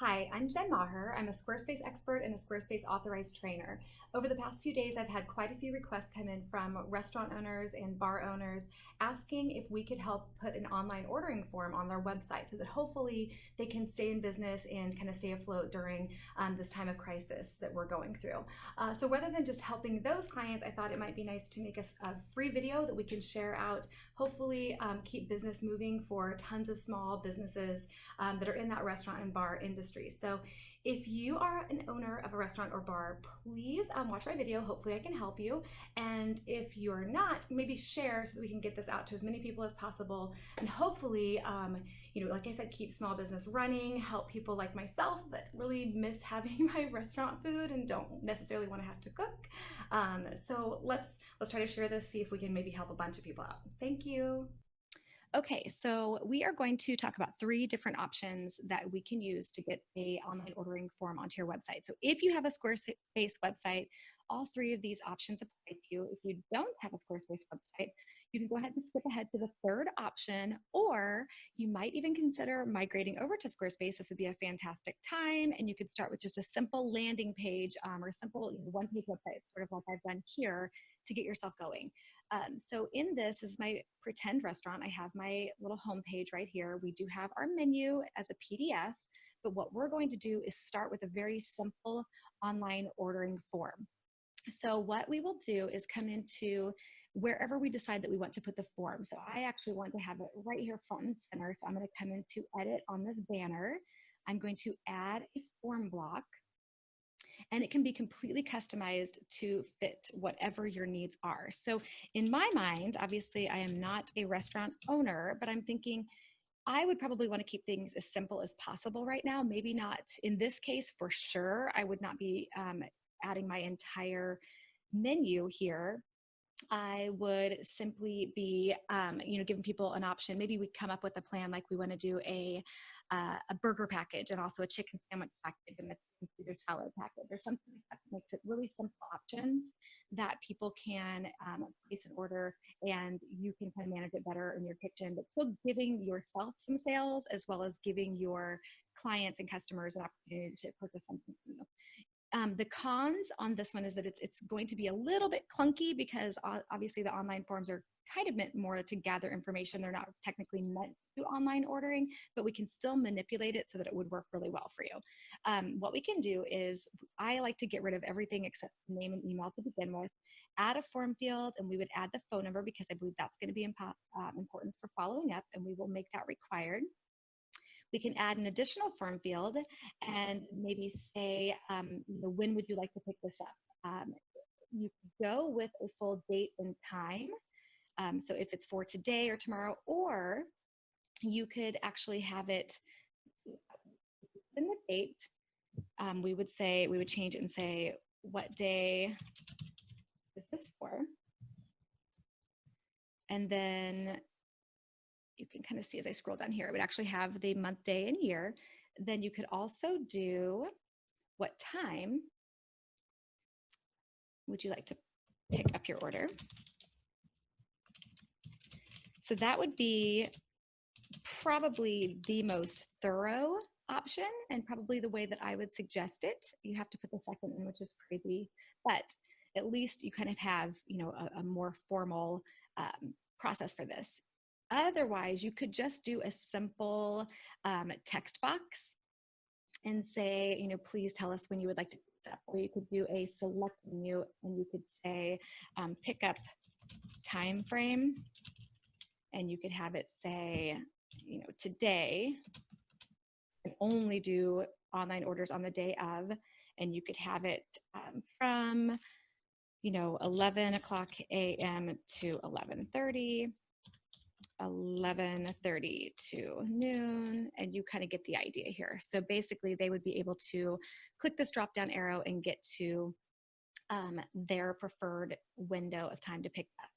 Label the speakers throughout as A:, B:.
A: Hi, I'm Jen Maher. I'm a Squarespace expert and a Squarespace authorized trainer. Over the past few days, I've had quite a few requests come in from restaurant owners and bar owners asking if we could help put an online ordering form on their website so that hopefully they can stay in business and kind of stay afloat during this time of crisis that we're going through. So rather than just helping those clients, I thought it might be nice to make a free video that we can share out, hopefully keep business moving for tons of small businesses that are in that restaurant and bar industry. So if you are an owner of a restaurant or bar, please watch my video. Hopefully I can help you. And if you're not, maybe share so that we can get this out to as many people as possible. And hopefully, like I said, keep small business running, help people like myself that really miss having my restaurant food and don't necessarily want to have to cook. So let's try to share this, see if we can maybe help a bunch of people out. Thank you.
B: Okay, so we are going to talk about three different options that we can use to get a online ordering form onto your website. So if you have a Squarespace website, all three of these options apply to you. If you don't have a Squarespace website, you can go ahead and skip ahead to the third option, or you might even consider migrating over to Squarespace. This would be a fantastic time, and you could start with just a simple landing page or a simple one-page website, sort of like I've done here, to get yourself going. So in this is my pretend restaurant. I have my little homepage right here. We do have our menu as a PDF, but what we're going to do is start with a very simple online ordering form. So what we will do is come into wherever we decide that we want to put the form. So I actually want to have it right here front and center. So I'm going to come into edit on this banner. I'm going to add a form block, and it can be completely customized to fit whatever your needs are. So in my mind, obviously I am not a restaurant owner, but I'm thinking I would probably want to keep things as simple as possible right now. Maybe not in this case, for sure. I would not be adding my entire menu here. I would simply be, giving people an option. Maybe we come up with a plan like we want to do a burger package and also a chicken sandwich package and a Caesar salad package or something like that. Makes it really simple options that people can place an order, and you can kind of manage it better in your kitchen, but still giving yourself some sales as well as giving your clients and customers an opportunity to purchase something from you. The cons on this one is that it's going to be a little bit clunky because obviously the online forms are kind of meant more to gather information. They're not technically meant to online ordering, but we can still manipulate it so that it would work really well for you. What we can do is I like to get rid of everything except name and email to begin with, add a form field, and we would add the phone number because I believe that's going to be important for following up, and we will make that required. We can add an additional form field and maybe say, when would you like to pick this up? You could go with a full date and time. So if it's for today or tomorrow, or you could actually have it in the date. We would change it and say, what day is this for? And then you can kind of see as I scroll down here, it would actually have the month, day, and year. Then you could also do what time would you like to pick up your order? So that would be probably the most thorough option and probably the way that I would suggest it. You have to put the second in, which is crazy, but at least you kind of have, a more formal process for this. Otherwise, you could just do a simple text box and say, please tell us when you would like to pick up. Or you could do a select menu and you could say pick up time frame, and you could have it say, today, and only do online orders on the day of, and you could have it from 11 o'clock a.m. to 11:30 to noon, and you kind of get the idea here. So basically they would be able to click this drop down arrow and get to their preferred window of time to pick up.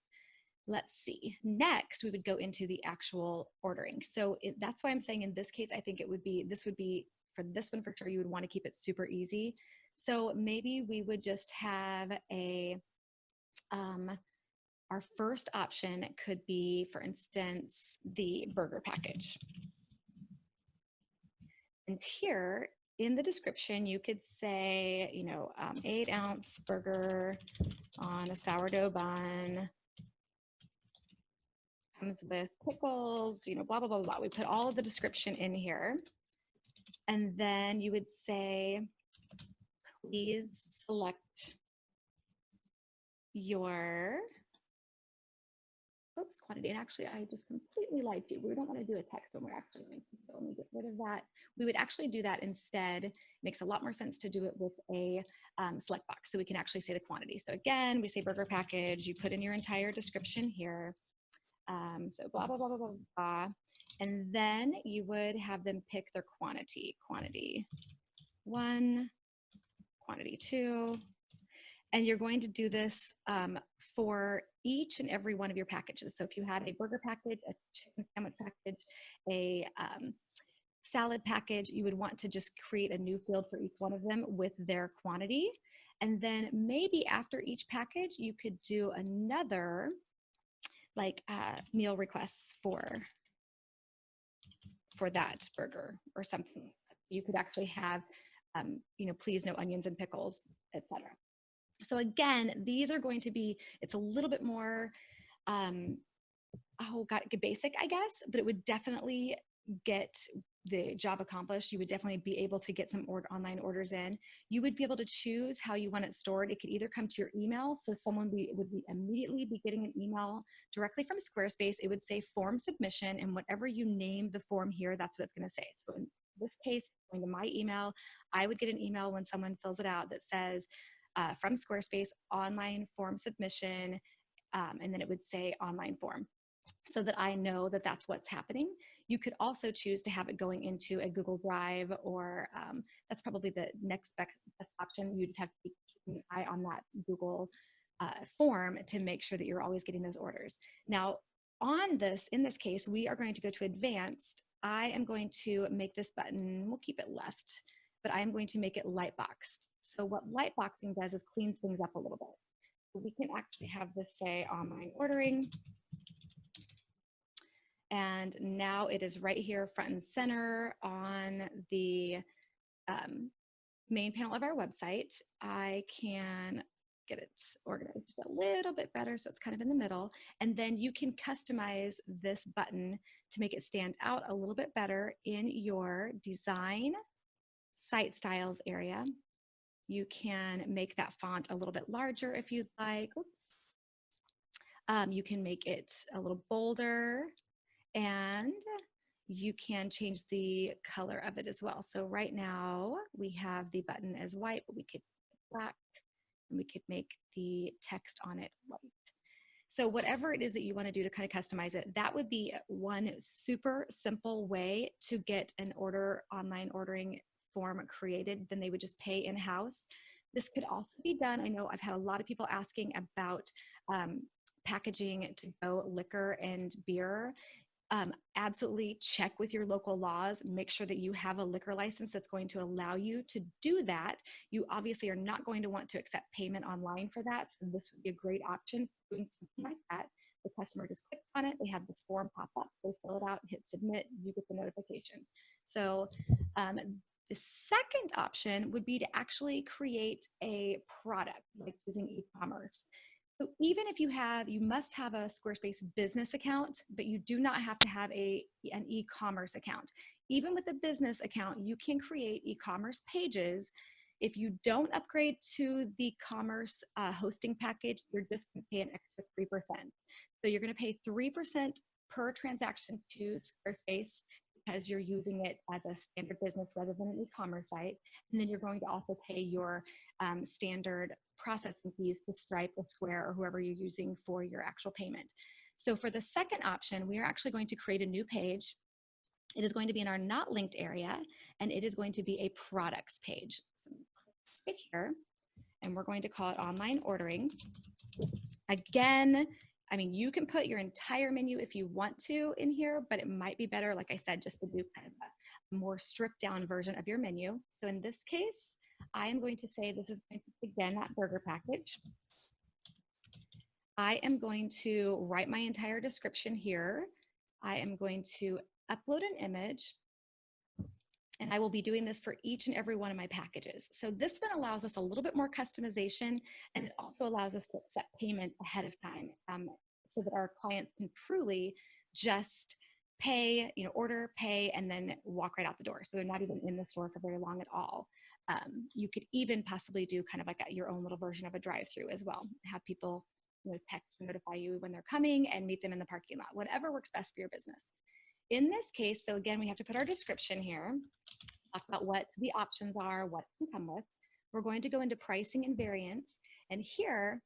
B: Let's see. Next, we would go into the actual ordering. So that's why I'm saying in this case, I think this would be for this one for sure, you would want to keep it super easy. So maybe we would just have our first option could be, for instance, the burger package. And here in the description, you could say, 8-ounce burger on a sourdough bun comes with pickles, blah, blah, blah, blah. We put all of the description in here. And then you would say, please select your quantity. And actually, I just completely lied to you. We don't want to do a text when we're actually going to, so let me get rid of that. We would actually do that instead. It makes a lot more sense to do it with a select box, so we can actually say the quantity. So again, we say burger package, you put in your entire description here. So blah, blah, blah, blah, blah, blah. And then you would have them pick their quantity. Quantity 1, quantity 2. And you're going to do this for each and every one of your packages. So if you had a burger package, a chicken sandwich package, a salad package, you would want to just create a new field for each one of them with their quantity. And then maybe after each package, you could do another meal requests for that burger or something. You could actually have, please no onions and pickles, etc. So again, these are going to be, it's a little bit more, basic, I guess, but it would definitely get the job accomplished. You would definitely be able to get some online orders in. You would be able to choose how you want it stored. It could either come to your email, so someone would immediately be getting an email directly from Squarespace. It would say form submission, and whatever you name the form here, that's what it's going to say. So in this case, going to my email, I would get an email when someone fills it out that says, from Squarespace, online form submission, and then it would say online form, so that I know that that's what's happening. You could also choose to have it going into a Google Drive, or that's probably the next best option. You just have to keep an eye on that Google form to make sure that you're always getting those orders. Now, in this case, we are going to go to advanced. I am going to make this button, we'll keep it left, but I'm going to make it light boxed. So what light boxing does is cleans things up a little bit. So we can actually have this say online ordering. And now it is right here front and center on the main panel of our website. I can get it organized just a little bit better so it's kind of in the middle. And then you can customize this button to make it stand out a little bit better in your design site styles area. You can make that font a little bit larger if you'd like. Oops. You can make it a little bolder, and you can change the color of it as well. So right now we have the button as white, but we could black, and we could make the text on it white. So whatever it is that you want to do to kind of customize it, that would be one super simple way to get an online ordering form created. Then they would just pay in-house. This could also be done. I know I've had a lot of people asking about packaging to go liquor and beer. Absolutely check with your local laws. Make sure that you have a liquor license that's going to allow you to do that. You obviously are not going to want to accept payment online for that. So this would be a great option for doing something like that. The customer just clicks on it. They have this form pop up. They fill it out, hit submit, you get the notification. So the second option would be to actually create a product, like using e-commerce. So even if you must have a Squarespace business account, but you do not have to have an e-commerce account. Even with a business account, you can create e-commerce pages. If you don't upgrade to the commerce hosting package, you're just going to pay an extra 3%. So you're going to pay 3% per transaction to Squarespace, because you're using it as a standard business rather than an e-commerce site. And then you're going to also pay your standard processing fees to Stripe or Square or whoever you're using for your actual payment. So for the second option, we are actually going to create a new page. It is going to be in our not linked area, and it is going to be a products page. So click here, and we're going to call it online ordering. Again, I mean, you can put your entire menu if you want to in here, but it might be better, like I said, just to do kind of a more stripped down version of your menu. So in this case, I am going to say this is going to be, again, that burger package. I am going to write my entire description here. I am going to upload an image. And I will be doing this for each and every one of my packages. So this one allows us a little bit more customization, and it also allows us to set payment ahead of time, so that our clients can truly just pay, order, pay, and then walk right out the door. So they're not even in the store for very long at all. You could even possibly do kind of like your own little version of a drive-through as well. Have people, text and notify you when they're coming and meet them in the parking lot, whatever works best for your business. In this case, so again, we have to put our description here, talk about what the options are, what it can come with. We're going to go into pricing and variance. And here,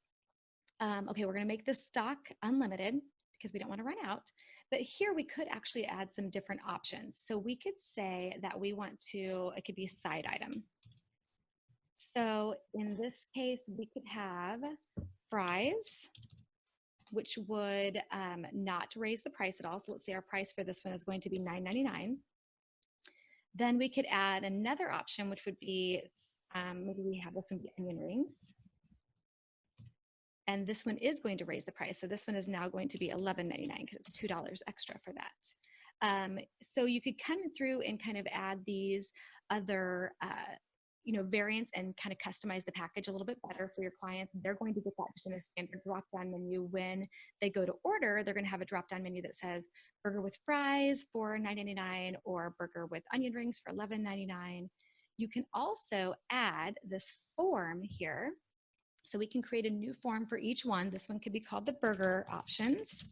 B: okay, we're going to make this stock unlimited because we don't want to run out. But here we could actually add some different options. So we could say that we want to, it could be side item. So in this case, we could have fries, which would not raise the price at all. So let's say our price for this one is going to be $9.99. Then we could add another option, which would be, maybe we have this one be onion rings. And this one is going to raise the price. So this one is now going to be $11.99 because it's $2 extra for that. So you could come through and kind of add these other variants and kind of customize the package a little bit better for your clients. They're going to get that just in a standard drop-down menu. When they go to order, they're going to have a drop-down menu that says burger with fries for $9.99 or burger with onion rings for $11.99. You can also add this form here. So we can create a new form for each one. This one could be called the burger options.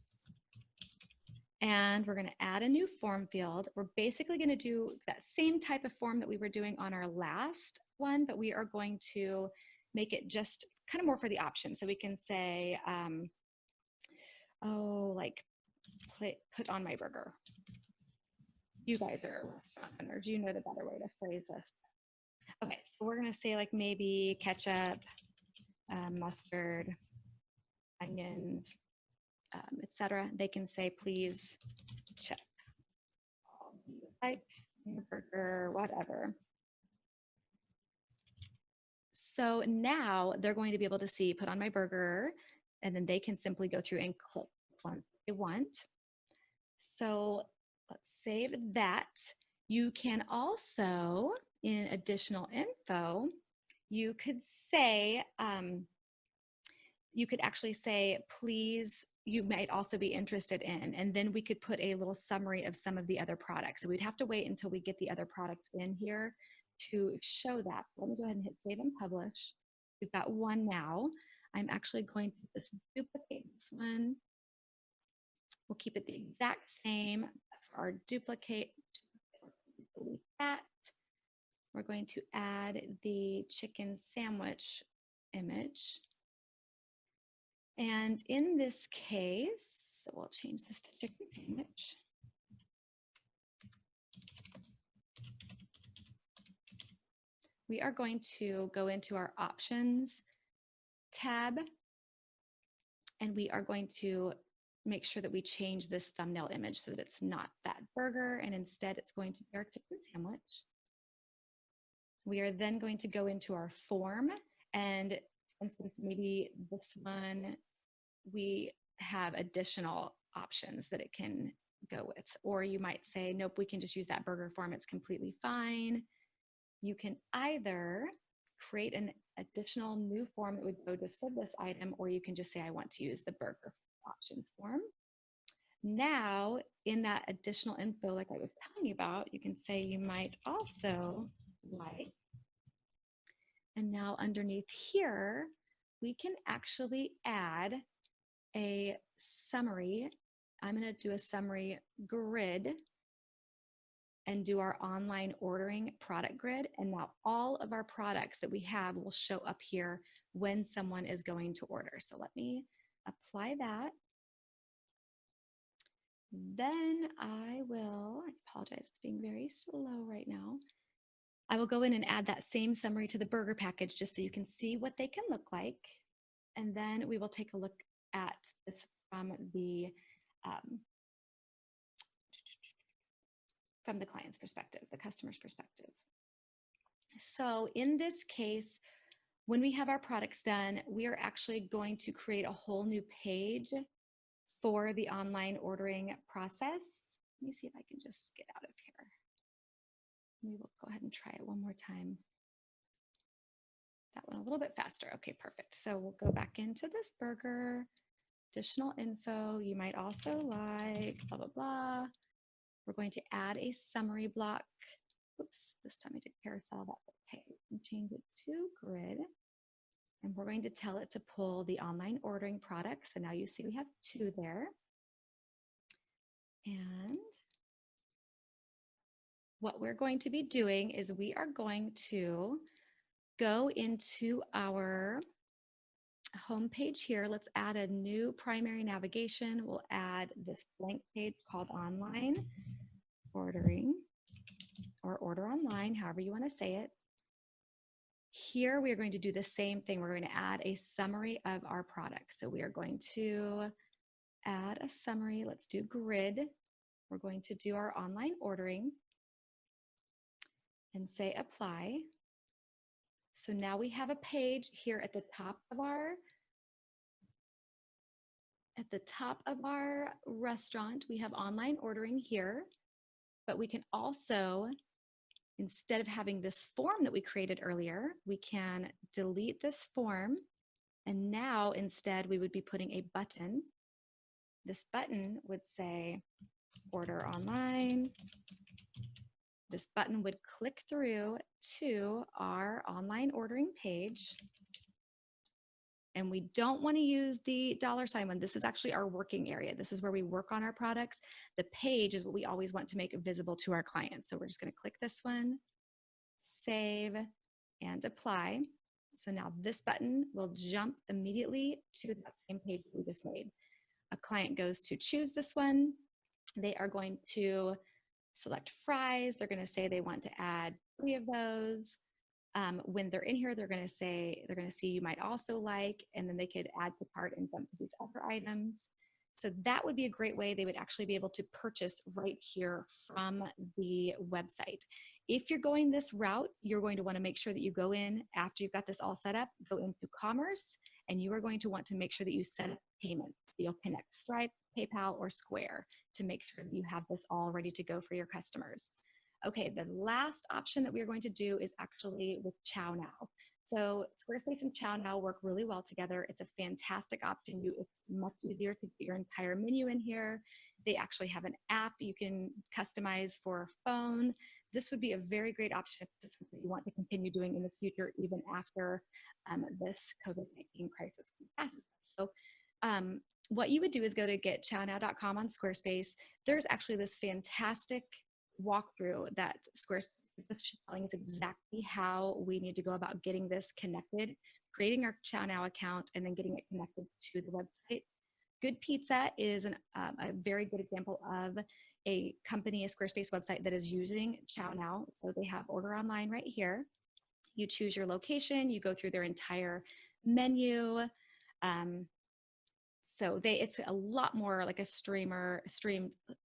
B: And we're going to add a new form field. We're basically going to do that same type of form that we were doing on our last one, but we are going to make it just kind of more for the option. So we can say, put on my burger. You guys are restaurant owners. You know the better way to phrase this. Okay, so we're going to say like maybe ketchup, mustard, onions, etc. They can say, please check. Like burger, whatever. So now they're going to be able to see put on my burger, and then they can simply go through and click what they want. So let's save that. You can also, in additional info, you could say, you could actually say, please, you might also be interested in, and then we could put a little summary of some of the other products. So we'd have to wait until we get the other products in here to show that. Let me go ahead and hit save and publish. We've got one now. I'm actually going to just duplicate this one. We'll keep it the exact same. For our duplicate, delete that. We're going to add the chicken sandwich image. And in this case, so we'll change this to chicken sandwich. We are going to go into our options tab, and we are going to make sure that we change this thumbnail image so that it's not that burger, and instead it's going to be our chicken sandwich. We are then going to go into our form, and for instance, maybe this one, we have additional options that it can go with. Or you might say, nope, we can just use that burger form. It's completely fine. You can either create an additional new form that would go just for this item, or you can just say, I want to use the burger options form. Now, in that additional info, like I was telling you about, you can say you might also like. And now underneath here, we can actually add a summary. I'm going to do a summary grid and do our online ordering product grid. And now all of our products that we have will show up here when someone is going to order. So let me apply that. Then I apologize, it's being very slow right now. I will go in and add that same summary to the burger package just so you can see what they can look like. And then we will take a look at this from the client's perspective, the customer's perspective. So in this case, when we have our products done, we are actually going to create a whole new page for the online ordering process. Let me see if I can just get out of here. We will go ahead and try it one more time. That one a little bit faster. Okay, perfect. So we'll go back into this burger, additional info. You might also like blah, blah, blah. We're going to add a summary block. Oops, this time I did carousel. That's okay. And change it to grid. And we're going to tell it to pull the online ordering products. So now you see we have 2 there. And what we're going to be doing is we are going to go into our homepage here. Let's add a new primary navigation. We'll add this blank page called online ordering or order online, however you want to say it. Here we are going to do the same thing. We're going to add a summary of our products. So we are going to add a summary. Let's do grid. We're going to do our online ordering and say apply. So now we have a page here at the top of our restaurant. We have online ordering here, but we can also, instead of having this form that we created earlier, we can delete this form. And now instead we would be putting a button. This button would say order online. This button would click through to our online ordering page. And we don't want to use the $ one. This is actually our working area. This is where we work on our products. The page is what we always want to make visible to our clients. So we're just going to click this one, save, and apply. So now this button will jump immediately to that same page that we just made. A client goes to choose this one. They are going to select fries. They're going to say they want to add 3 of those. When they're in here, they're going to see you might also like, and then they could add to cart and jump to these other items. So that would be a great way. They would actually be able to purchase right here from the website. If you're going this route, you're going to want to make sure that you go in after you've got this all set up, go into commerce, and you are going to want to make sure that you set up payments. You'll connect Stripe, PayPal, or Square to make sure that you have this all ready to go for your customers. Okay, the last option that we are going to do is actually with ChowNow. So Squarespace and ChowNow work really well together. It's a fantastic option. It's much easier to get your entire menu in here. They actually have an app you can customize for a phone. This would be a very great option if this is something you want to continue doing in the future, even after this COVID-19 crisis passes. So what you would do is go to getchownow.com on Squarespace. There's actually this fantastic walkthrough that Squarespace is telling us exactly how we need to go about getting this connected, creating our ChowNow account, and then getting it connected to the website. Good Pizza is a very good example of a company, a Squarespace website that is using ChowNow. So they have order online right here. You choose your location, you go through their entire menu. So it's a lot more like a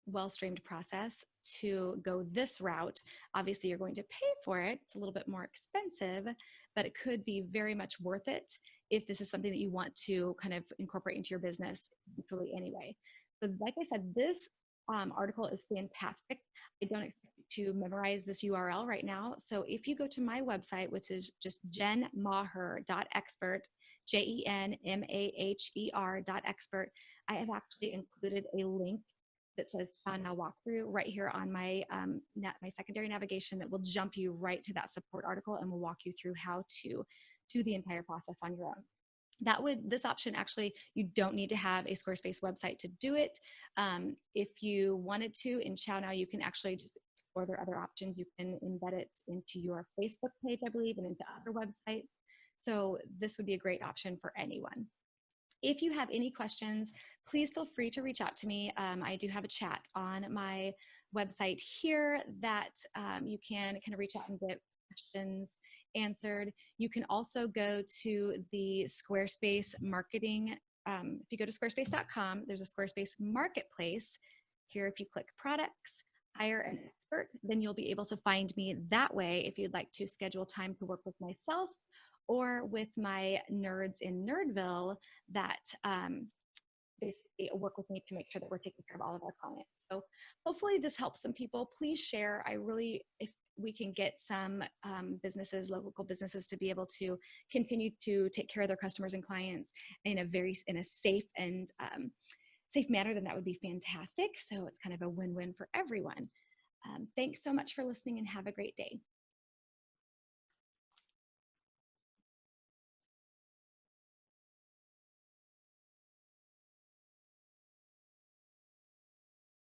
B: well-streamed process to go this route. Obviously, you're going to pay for it. It's a little bit more expensive, but it could be very much worth it if this is something that you want to kind of incorporate into your business eventually anyway. So like I said, this article is fantastic. I don't expect you to memorize this URL right now. So if you go to my website, which is just jenmaher.expert, JENMAHER.expert, I have actually included a link that says ChowNow walkthrough right here on my my secondary navigation that will jump you right to that support article and will walk you through how to do the entire process on your own. This option actually, you don't need to have a Squarespace website to do it. If you wanted to, in ChowNow, you can actually just explore their other options. You can embed it into your Facebook page, I believe, and into other websites. So this would be a great option for anyone. If you have any questions, please feel free to reach out to me. I do have a chat on my website here that you can kind of reach out and get questions answered. You can also go to the Squarespace marketing. If you go to squarespace.com, there's a Squarespace marketplace. Here, if you click products, hire an expert, then you'll be able to find me that way if you'd like to schedule time to work with myself or with my nerds in Nerdville that basically work with me to make sure that we're taking care of all of our clients. So hopefully this helps some people. Please share. we can get some businesses, local businesses, to be able to continue to take care of their customers and clients in a safe and safe manner, then that would be fantastic. So it's kind of a win-win for everyone. Thanks so much for listening and have a great day.